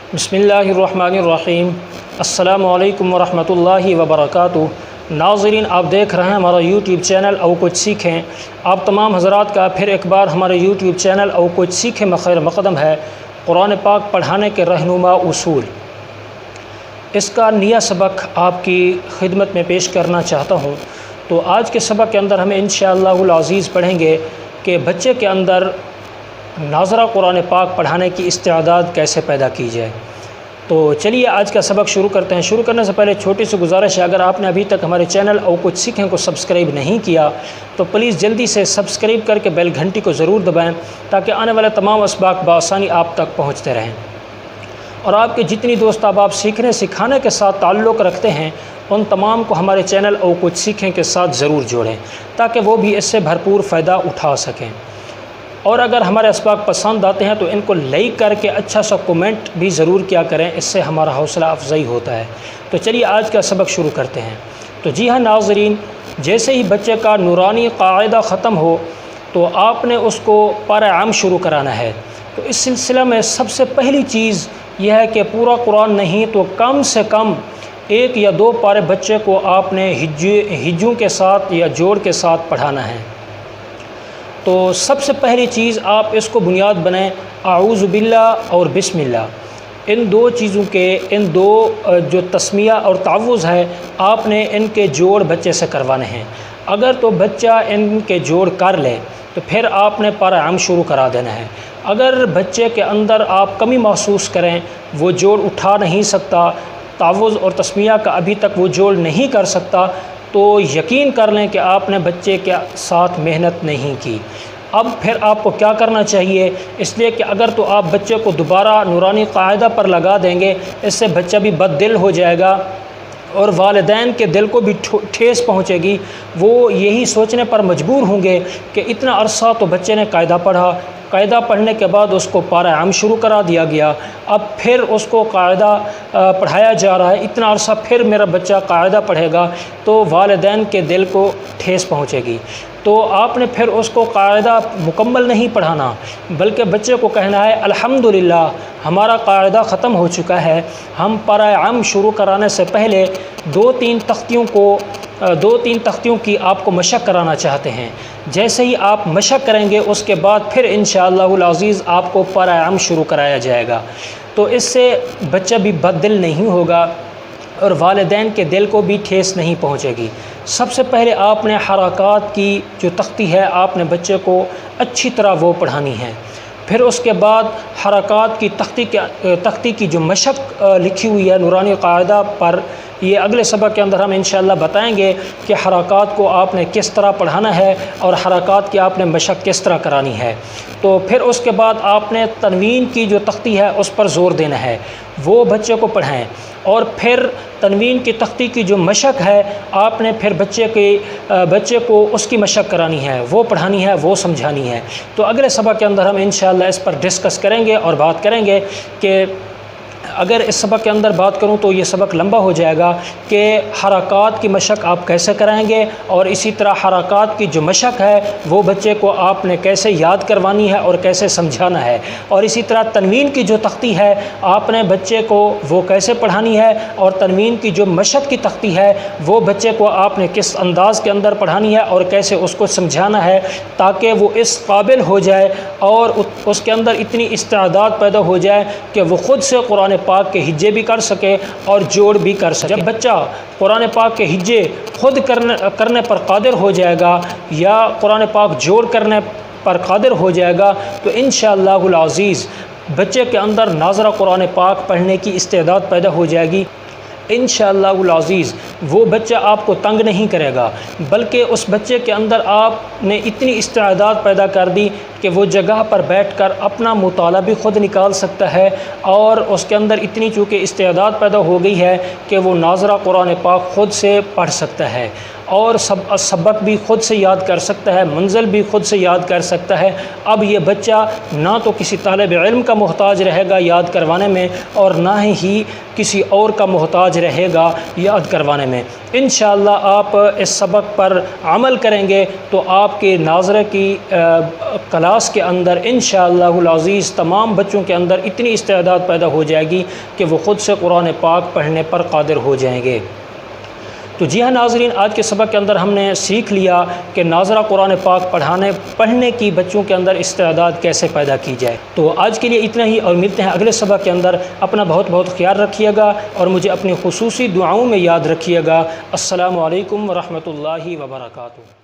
बिस्मिल्लाहिर्रहमानिर्रहीम। अस्सलामु अलैकुम वरहमतुल्लाहि वबरकातुहू। नाज़रीन, आप देख रहे हैं हमारा यूट्यूब चैनल और कुछ सीखें। आप तमाम हज़रात का फिर एक बार हमारे यूट्यूब चैनल और कुछ सीखें में खैर मक़दम है। कुरान पाक पढ़ाने के रहनुमा उसूल, इसका नया सबक आपकी खिदमत में पेश करना चाहता हूँ। तो आज के सबक के अंदर हमें इंशाअल्लाहुल अज़ीज़ पढ़ेंगे कि बच्चे के अंदर नाज़रा कुरान पाक पढ़ाने की इस्तेदाद कैसे पैदा की जाए। तो चलिए आज का सबक शुरू करते हैं। शुरू करने से पहले छोटी सी गुजारिश है, अगर आपने अभी तक हमारे चैनल और कुछ सीखें को सब्सक्राइब नहीं किया तो प्लीज़ जल्दी से सब्सक्राइब करके बेल घंटी को ज़रूर दबाएं ताकि आने वाले तमाम असबाक बआसानी आप तक पहुँचते रहें। और आपके जितनी दोस्त आप सीखने सिखाने के साथ ताल्लुक़ रखते हैं उन तमाम को हमारे चैनल और कुछ सीखें के साथ ज़रूर जोड़ें ताकि वो भी इससे भरपूर फ़ायदा उठा सकें। और अगर हमारे असबाक पसंद आते हैं तो इनको लाइक करके अच्छा सा कमेंट भी ज़रूर किया करें, इससे हमारा हौसला अफजाई होता है। तो चलिए आज का सबक शुरू करते हैं। तो जी हाँ नाज़रीन, जैसे ही बच्चे का नूरानी कायदा ख़त्म हो तो आपने उसको पारा आम शुरू कराना है। तो इस सिलसिले में सबसे पहली चीज़ यह है कि पूरा कुरान नहीं तो कम से कम 1 या 2 पारे बच्चे को आपने हिज्जों के साथ या जोड़ के साथ पढ़ाना है। तो सबसे पहली चीज़ आप इसको बुनियाद बनाएं, आऊज़ु बिल्लाह और बिस्मिल्लाह। इन 2 चीज़ों के, इन 2 जो तस्मिया और तावुज़ है, आपने इनके जोड़ बच्चे से करवाने हैं। अगर तो बच्चा इनके जोड़ कर ले तो फिर आपने पारा आम शुरू करा देना है। अगर बच्चे के अंदर आप कमी महसूस करें, वो जोड़ उठा नहीं सकता, तावुज़ और तस्मिया का अभी तक वो जोड़ नहीं कर सकता, तो यकीन कर लें कि आपने बच्चे के साथ मेहनत नहीं की। अब फिर आपको क्या करना चाहिए, इसलिए कि अगर तो आप बच्चे को दोबारा नूरानी कायदा पर लगा देंगे, इससे बच्चा भी बददिल हो जाएगा और वालिदैन के दिल को भी ठेस पहुंचेगी। वो यही सोचने पर मजबूर होंगे कि इतना अरसा तो बच्चे ने कायदा पढ़ा, कायदा पढ़ने के बाद उसको पारा आम शुरू करा दिया गया, अब फिर उसको कायदा पढ़ाया जा रहा है, इतना अरसा फिर मेरा बच्चा कायदा पढ़ेगा, तो वालिदैन के दिल को ठेस पहुंचेगी। तो आपने फिर उसको कायदा मुकम्मल नहीं पढ़ाना, बल्कि बच्चे को कहना है अल्हम्दुलिल्लाह हमारा कायदा ख़त्म हो चुका है। हम पारा आम शुरू कराने से पहले 2-3 तख्तियों की आपको मशक कराना चाहते हैं। जैसे ही आप मशक करेंगे उसके बाद फिर इंशाअल्लाहुल अज़ीज़ आपको पारा आम शुरू कराया जाएगा। तो इससे बच्चा भी बददिल नहीं होगा और वालिदैन के दिल को भी ठेस नहीं पहुंचेगी। सबसे पहले आपने हरकत की जो तख्ती है आपने बच्चे को अच्छी तरह वो पढ़ानी है। फिर उसके बाद हरकत की तख्ती की जो मशक लिखी हुई है नूरानी कायदा पर, ये अगले सबक के अंदर हम इंशाअल्लाह बताएंगे कि हरकत को आपने किस तरह पढ़ाना है और हरकत की आपने मशक किस तरह करानी है। तो फिर उसके बाद आपने तनवीन की जो तख्ती है उस पर ज़ोर देना है, वो बच्चे को पढ़ाएं। और फिर तनवीन की तख्ती की जो मशक है आपने फिर बच्चे को उसकी मशक करानी है, वो पढ़ानी है, वो समझानी है। तो अगले सबक के अंदर हम इंशाअल्लाह इस पर डिस्कस करेंगे और बात करेंगे कि अगर इस सबक के अंदर बात करूं तो ये सबक लंबा हो जाएगा कि हरकत की मशक आप कैसे कराएंगे और इसी तरह हरकत की जो मशक है वो बच्चे को आपने कैसे याद करवानी है और कैसे समझाना है। और इसी तरह तनवीन की जो तख्ती है आपने बच्चे को वो कैसे पढ़ानी है और तनवीन की जो मशक की तख्ती है वो बच्चे को आपने किस अंदाज़ के अंदर पढ़ानी है और कैसे उसको समझाना है ताकि वो इस काबिल हो जाए और उसके अंदर इतनी इस्तेदाद पैदा हो जाए कि वो ख़ुद से कुरान पाक के हिज्जे भी कर सके और जोड़ भी कर सके। जब बच्चा कुरान पाक के हिज्जे खुद करने पर कादिर हो जाएगा या कुरान पाक जोड़ करने पर कादिर हो जाएगा तो इंशाअल्लाहुल अज़ीज़ बच्चे के अंदर नाज़रा कुरान पाक पढ़ने की इस्तेदाद पैदा हो जाएगी। इंशाअल्लाहुल अज़ीज़ वो बच्चा आपको तंग नहीं करेगा, बल्कि उस बच्चे के अंदर आपने इतनी इस्तेदाद पैदा कर दी कि वो जगह पर बैठकर अपना मुताला भी ख़ुद निकाल सकता है और उसके अंदर इतनी चूँकि इस्तेदाद पैदा हो गई है कि वो नाज़रा कुरान पाक ख़ुद से पढ़ सकता है। اور سبق بھی خود سے یاد کر سکتا ہے، منزل بھی خود سے یاد کر سکتا ہے۔ اب یہ بچہ نہ تو کسی طالب علم کا محتاج رہے گا یاد کروانے میں، اور نہ ہی کسی اور کا محتاج رہے گا یاد کروانے میں۔ انشاءاللہ آپ اس سبق پر عمل کریں گے تو آپ کے ناظرہ کی کلاس کے اندر انشاءاللہ العزیز تمام بچوں کے اندر اتنی استعداد پیدا ہو جائے گی کہ وہ خود سے قرآن پاک پڑھنے پر قادر ہو جائیں گے۔ تو جی ہاں ناظرین، آج کے سبق کے اندر ہم نے سیکھ لیا کہ ناظرہ قرآن پاک پڑھنے کی بچوں کے اندر استعداد کیسے پیدا کی جائے۔ تو آج کے لیے اتنا ہی، اور ملتے ہیں اگلے سبق کے اندر۔ اپنا بہت بہت خیال رکھیے گا اور مجھے اپنی خصوصی دعاؤں میں یاد رکھیے گا۔ السلام علیکم ورحمۃ اللہ وبرکاتہ۔